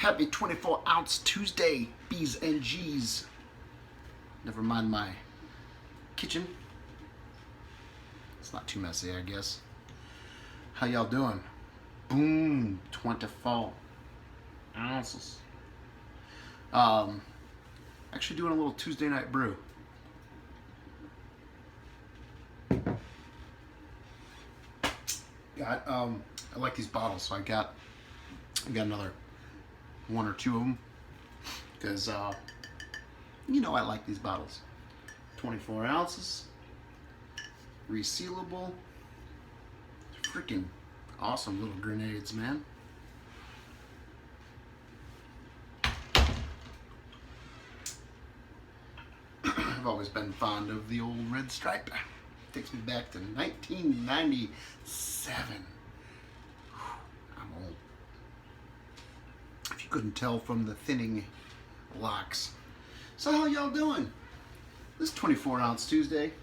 Happy 24-ounce Tuesday, B's and G's. Never mind my kitchen. It's not too messy, I guess. How y'all doing? Boom, 24 ounces. Actually doing a little Tuesday night brew. I like these bottles, so I got another one or two of them because you know I like these bottles. 24 ounces, resealable, freaking awesome little grenades, man. I've always been fond of the old red stripe. Takes me back to 1997. I'm old. If you couldn't tell from the thinning locks. So how y'all doing? This 24-ounce Tuesday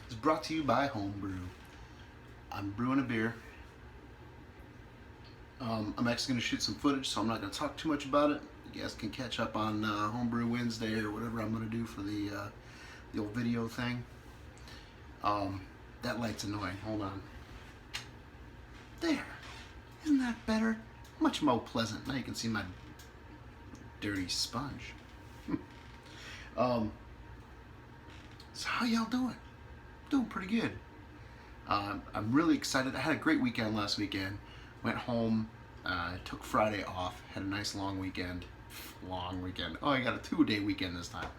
is brought to you by Homebrew. I'm brewing a beer. I'm actually going to shoot some footage, so I'm not going to talk too much about it. You guys can catch up on Homebrew Wednesday or whatever I'm going to do for the old video thing. That light's annoying. Hold on. There. Isn't that better? Much more pleasant. Now you can see my dirty sponge. So how y'all doing? Doing pretty good. I'm really excited. I had a great weekend last weekend. Went home, took Friday off, had a nice long weekend. Oh, I got a 2-day weekend this time.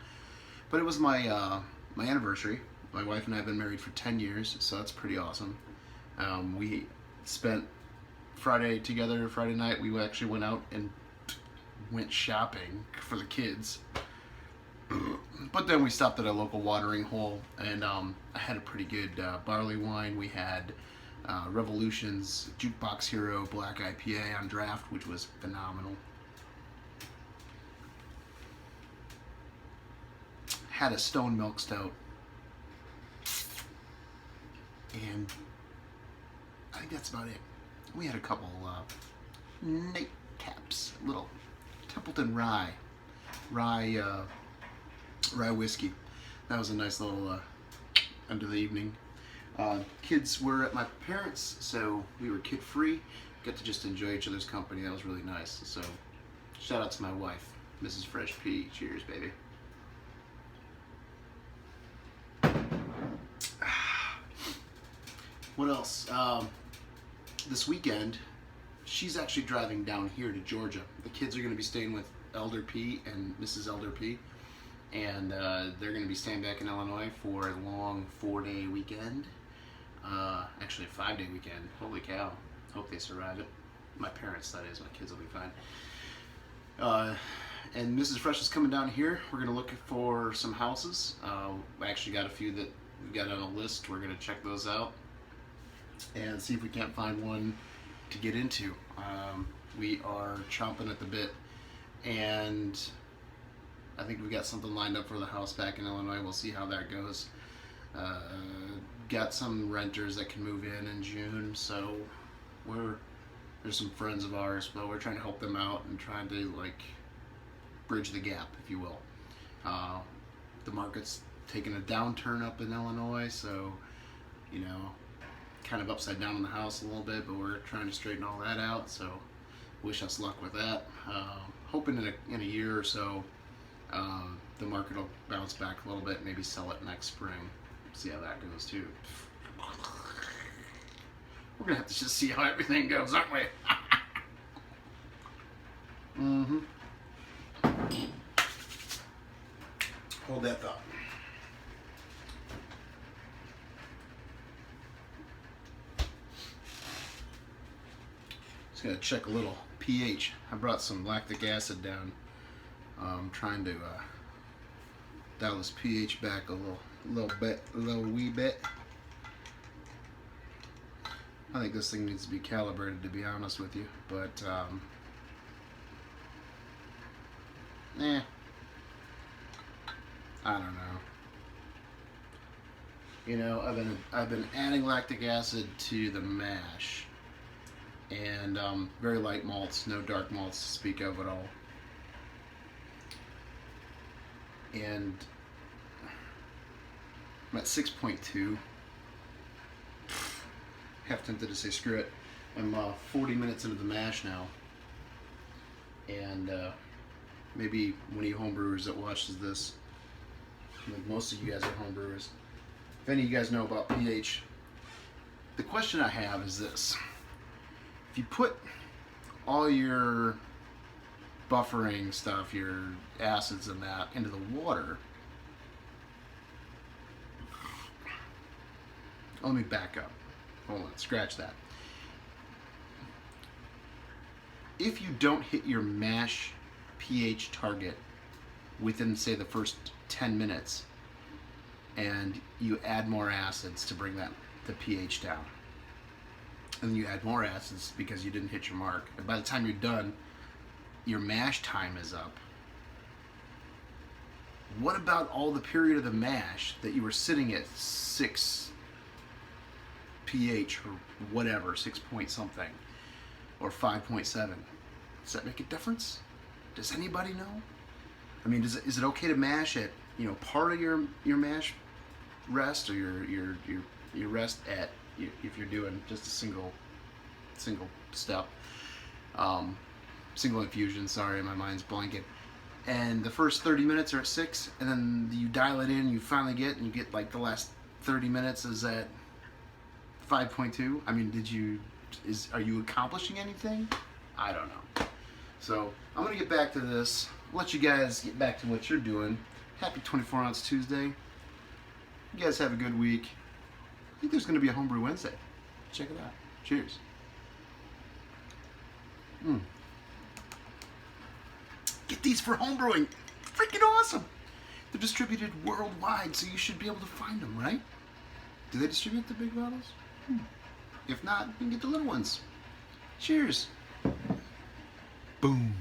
But it was my my anniversary. My wife and I have been married for 10 years, so that's pretty awesome. We spent Friday together. Friday night we actually went out and went shopping for the kids. But then we stopped at a local watering hole, and I had a pretty good barley wine. We had Revolution's Jukebox Hero Black IPA on draft, which was phenomenal. Had a Stone Milk Stout. And I think that's about it. We had a couple nightcaps, little Templeton rye whiskey. That was a nice little end of the evening. Kids were at my parents', so we were kid free. Got to just enjoy each other's company. That was really nice. So shout out to my wife, Mrs. Fresh P. Cheers, baby. What else? This weekend, she's actually driving down here to Georgia. The kids are going to be staying with Elder P and Mrs. Elder P, and they're going to be staying back in Illinois for a long 4-day weekend. Actually, a 5-day weekend. Holy cow. Hope they survive it. My parents, that is. My kids will be fine. And Mrs. Fresh is coming down here. We're going to look for some houses. We actually got a few that we've got on a list. We're going to check those out and see if we can't find one to get into. We are chomping at the bit, and I think we got something lined up for the house back in Illinois. We'll see how that goes. Got some renters that can move in June, so there's some friends of ours, but we're trying to help them out and trying to bridge the gap, if you will. The market's taking a downturn up in Illinois, so kind of upside down in the house a little bit, but we're trying to straighten all that out, so wish us luck with that. Hoping in a year or so the market will bounce back a little bit, maybe sell it next spring. See how that goes too. We're gonna have to just see how everything goes, aren't we? Hold that thought. Just gotta check a little pH. I brought some lactic acid down. I'm trying to dial this pH back a little wee bit. I think this thing needs to be calibrated, to be honest with you, but I don't know. I've been adding lactic acid to the mash, and very light malts, no dark malts to speak of at all. And I'm at 6.2. Half tempted to say screw it. I'm 40 minutes into the mash now, and maybe one of you homebrewers that watches this, like most of you guys are homebrewers, if any of you guys know about pH, the question I have is this: if you put all your buffering stuff, your acids and that, into the water, let me back up. Hold on, scratch that. If you don't hit your mash pH target within, say, the first 10 minutes, and you add more acids to bring the pH down, and then you add more acids because you didn't hit your mark, and by the time you're done, your mash time is up. What about all the period of the mash that you were sitting at 6 pH or whatever, 6 point something, or 5.7? Does that make a difference? Does anybody know? I mean, is it okay to mash at, you know, part of your mash rest, or your rest at, if you're doing just a single step, single infusion, sorry, my mind's blanking, and the first 30 minutes are at 6, and then you dial it in, you finally get like the last 30 minutes is at 5.2. I mean, are you accomplishing anything? I don't know. So I'm gonna get back to this, let you guys get back to what you're doing. Happy 24-ounce Tuesday. You guys have a good week. I think there's gonna be a Homebrew Wednesday. Check it out. Cheers. Get these for homebrewing. Freaking awesome. They're distributed worldwide, so you should be able to find them, right? Do they distribute the big bottles? If not, you can get the little ones. Cheers. Boom.